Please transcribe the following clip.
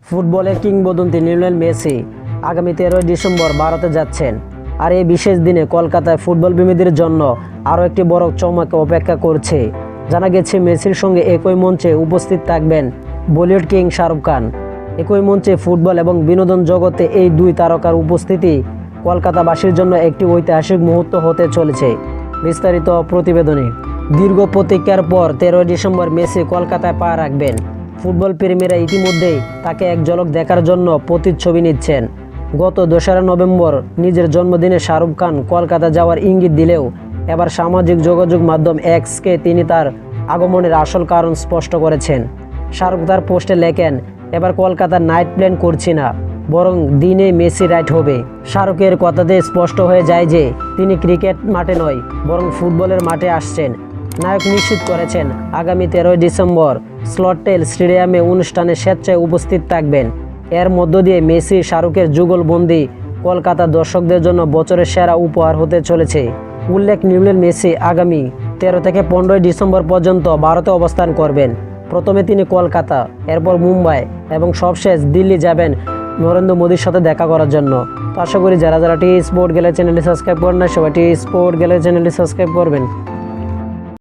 ফুটবলের কিংবদন্তি Lionel Messi আগামী 13 ডিসেম্বর ভারতে যাচ্ছেন। আর এই বিশেষ দিনে কলকাতায় ফুটবল প্রেমীদের জন্য আরও একটি বড় চমক অপেক্ষা করছে। জানা গেছে মেসির সঙ্গে একই মঞ্চে উপস্থিত থাকবেন বলিউড কিং শাহরুখ খান। একই মঞ্চে ফুটবল এবং বিনোদন জগতে এই দুই তারকার উপস্থিতি কলকাতাবাসীর জন্য একটি ঐতিহাসিক মুহূর্ত হতে চলেছে। বিস্তারিত প্রতিবেদনে। দীর্ঘ প্রতীক্ষার পর 13 ডিসেম্বর মেসি কলকাতায় পা রাখবেন। ফুটবল প্রেমীরা ইতিমধ্যেই তাকে এক ঝলক দেখার জন্য প্রতিচ্ছবি নিচ্ছেন। গত 2রা নভেম্বর নিজের জন্মদিনে শাহরুখ খান কলকাতা যাওয়ার ইঙ্গিত দিলেও এবার সামাজিক যোগাযোগ মাধ্যম এক্সকে তিনি তার আগমনের আসল কারণ স্পষ্ট করেছেন। শাহরুখ তার পোস্টে লেখেন, এবার কলকাতার নাইট প্ল্যান করছি না, বরং দিনে মেসি রাইট হবে। শাহরুখের কথাতে স্পষ্ট হয়ে যায় যে তিনি ক্রিকেট মাঠে নয়, বরং ফুটবলের মাঠে আসছেন। নায়ক নিশ্চিত করেছেন আগামী 13 ডিসেম্বর স্লটেল স্টেডিয়ামে অনুষ্ঠানে স্বেচ্ছায় উপস্থিত থাকবেন। এর মধ্য দিয়ে মেসি শাহরুখের যুগলবন্দি কলকাতা দর্শকদের জন্য বছরের সেরা উপহার হতে চলেছে। উল্লেখ, লিওনেল মেসি আগামী 13 থেকে 15 ডিসেম্বর পর্যন্ত ভারতে অবস্থান করবেন। প্রথমে তিনি কলকাতা, এরপর মুম্বাই এবং সবশেষ দিল্লি যাবেন নরেন্দ্র মোদীর সাথে দেখা করার জন্য। তো আশা করি যারা টি স্পোর্ট গ্যালারি চ্যানেলটি সাবস্ক্রাইব করেন না, সবাই টি স্পোর্ট গ্যালারি চ্যানেলটি সাবস্ক্রাইব করবেন।